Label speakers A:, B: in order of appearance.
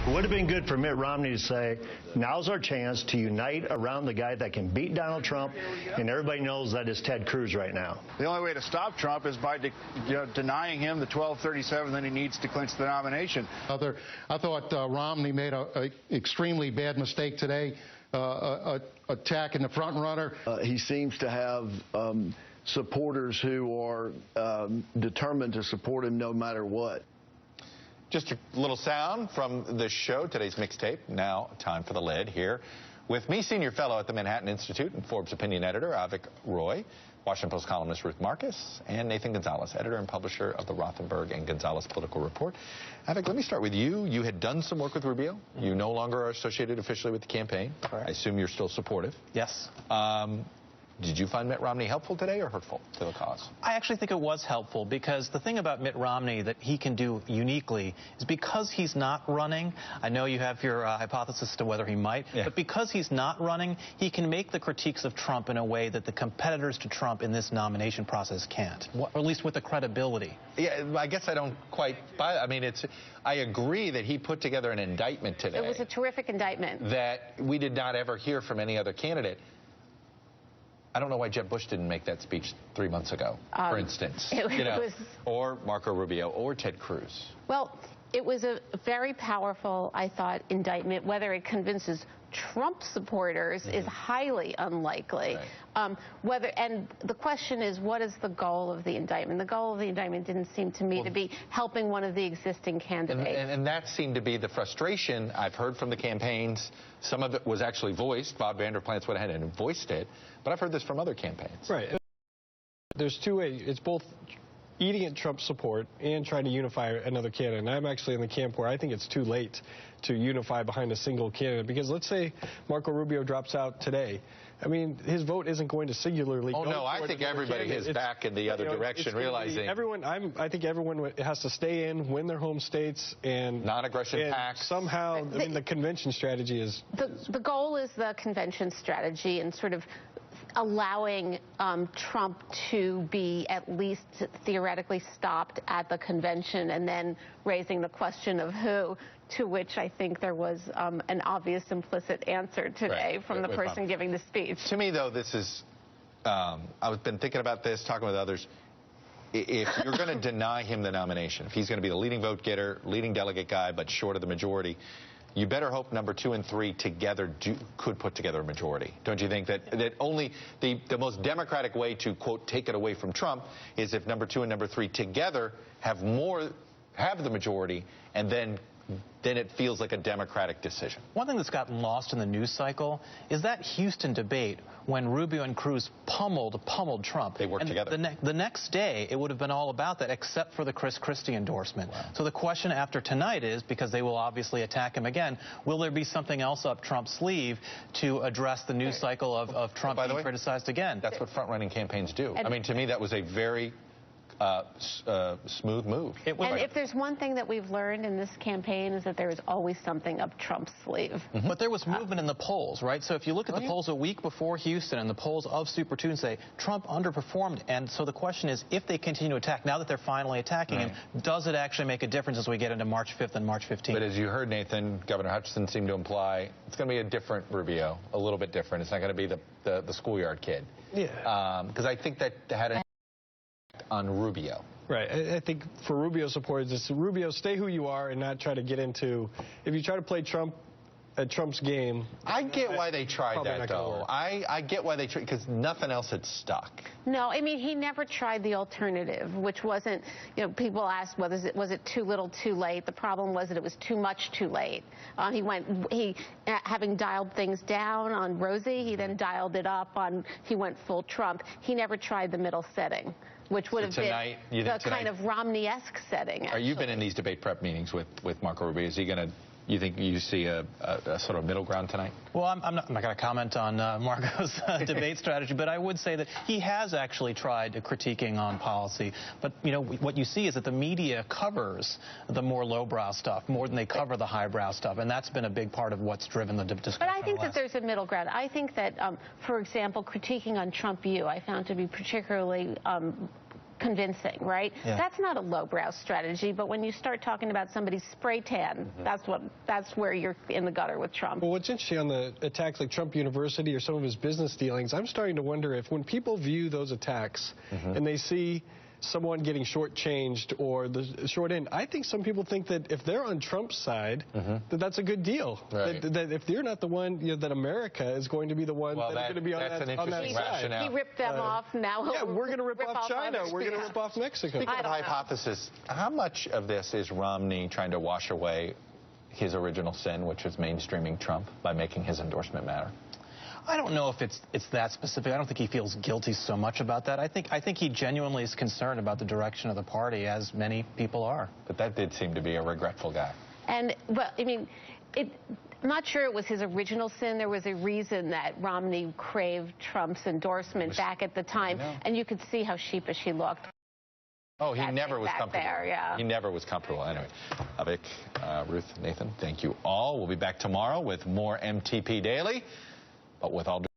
A: It would have been good for Mitt Romney to say, now's our chance to unite around the guy that can beat Donald Trump, and everybody knows that is Ted Cruz right now.
B: The only way to stop Trump is by denying him the 1237 that he needs to clinch the nomination.
C: I thought Romney made an extremely bad mistake today, attacking the front runner.
D: He seems to have supporters who are determined to support him no matter what.
E: Just a little sound from the show, today's mixtape. Now, time for the lid here. With me, senior fellow at the Manhattan Institute and Forbes opinion editor, Avik Roy, Washington Post columnist Ruth Marcus, and Nathan Gonzalez, editor and publisher of the Rothenberg and Gonzalez Political Report. Avik, let me start with you. You had done some work with Rubio. You no longer are associated officially with the campaign.
F: Right.
E: I assume you're still supportive.
F: Yes.
E: Did you find Mitt Romney helpful today or hurtful to the cause?
F: I actually think it was helpful, because the thing about Mitt Romney that he can do uniquely is because he's not running. I know you have your hypothesis as to whether he might, but because he's not running, he can make the critiques of Trump in a way that the competitors to Trump in this nomination process can't, or at least with the credibility.
E: Yeah, I guess I don't quite buy that. I mean, I agree that he put together an indictment today.
G: It was a terrific indictment.
E: That we did not ever hear from any other candidate. I don't know why Jeb Bush didn't make that speech 3 months ago, for instance. Or Marco Rubio or Ted Cruz.
G: Well, it was a very powerful, I thought, indictment. Whether it convinces Trump supporters is highly unlikely. Right. And the question is, what is the goal of the indictment? The goal of the indictment didn't seem to me to be helping one of the existing candidates.
E: And that seemed to be the frustration I've heard from the campaigns. Some of it was actually voiced. Bob Vander Plaats went ahead and voiced it. But I've heard this from other campaigns.
H: Right. There's two ways. It's both eating at Trump support and trying to unify another candidate. And I'm actually in the camp where I think it's too late to unify behind a single candidate. Because let's say Marco Rubio drops out today. I mean, his vote isn't going to singularly go
E: no, I think everybody is back in the other direction, realizing
H: I think everyone has to stay in, win their home states, and
E: non-aggression pacts.
H: Somehow, I mean, the convention strategy is
G: the goal is the convention strategy, and sort of allowing Trump to be at least theoretically stopped at the convention, and then raising the question of who, to which I think there was an obvious implicit answer today from the person giving the speech.
E: To me, though, this is, I've been thinking about this, talking with others. If you're going to deny him the nomination, if he's going to be the leading vote getter, leading delegate guy, but short of the majority, you better hope number 2 and 3 together could put together a majority. Don't you think that only the most democratic way to, quote, take it away from Trump is if number 2 and number 3 together have the majority, and then it feels like a democratic decision.
F: One thing that's gotten lost in the news cycle is that Houston debate when Rubio and Cruz pummeled Trump.
E: They worked together.
F: The next day, it would have been all about that, except for the Chris Christie endorsement. Wow. So the question after tonight is, because they will obviously attack him again, will there be something else up Trump's sleeve to address the news cycle of Trump being criticized again?
E: That's what front-running campaigns do. I mean, to me, that was a very smooth move.
G: And if there's one thing that we've learned in this campaign is that there is always something up Trump's sleeve.
F: But there was movement in the polls, right? So if you look at the polls a week before Houston and the polls of Super Tuesday say Trump underperformed, and so the question is, if they continue to attack, now that they're finally attacking him, does it actually make a difference as we get into March 5th and March 15th?
E: But as you heard, Nathan, Governor Hutchinson seemed to imply it's going to be a different Rubio, a little bit different. It's not going to be the schoolyard kid.
H: Yeah.
E: Because I think that had an on Rubio.
H: Right. I think for Rubio supporters, it's Rubio, stay who you are and not try to get into, if you try to play Trump at Trump's game.
E: I get why they tried that, though. I get why they tried, because nothing else had stuck.
G: No, I mean, he never tried the alternative, which wasn't, people asked, was it too little, too late? The problem was that it was too much, too late. Having dialed things down on Rosie, he then dialed it up he went full Trump. He never tried the middle setting, which would have been the kind of Romney-esque setting, actually.
E: You've been in these debate prep meetings with Marco Rubio. Is he going to, you think you see a sort of middle ground tonight?
F: Well, I'm not going to comment on Marco's debate strategy, but I would say that he has actually tried critiquing on policy. But, what you see is that the media covers the more lowbrow stuff more than they cover the highbrow stuff, and that's been a big part of what's driven the discussion.
G: But I think that there's a middle ground. I think that, for example, critiquing on Trump U, I found to be particularly convincing, right?
F: Yeah.
G: That's not a lowbrow strategy, but when you start talking about somebody's spray tan, that's where you're in the gutter with Trump.
H: Well, what's interesting on the attacks like Trump University or some of his business dealings, I'm starting to wonder if when people view those attacks and they see someone getting shortchanged or the short end, I think some people think that if they're on Trump's side, that that's a good deal.
E: Right.
H: That if they're not the one, that America is going to be the one
E: Well,
H: that's going to be on
E: that's
H: that,
E: an
H: on that
E: interesting
H: side.
E: rationale.
G: He ripped them off. Now
H: Yeah, we're going to rip off China.
G: others.
H: We're going to rip off Mexico.
E: Speaking of hypothesis, how much of this is Romney trying to wash away his original sin, which was mainstreaming Trump, by making his endorsement matter?
F: I don't know if it's that specific. I don't think he feels guilty so much about that. I think he genuinely is concerned about the direction of the party, as many people are.
E: But that did seem to be a regretful guy.
G: And, well, I mean, I'm not sure it was his original sin. There was a reason that Romney craved Trump's endorsement back at the time, and you could see how sheepish he looked.
E: Oh, he never was comfortable.
G: There, yeah.
E: He never was comfortable. Anyway, Avik, Ruth, Nathan, thank you all. We'll be back tomorrow with more MTP Daily. But with all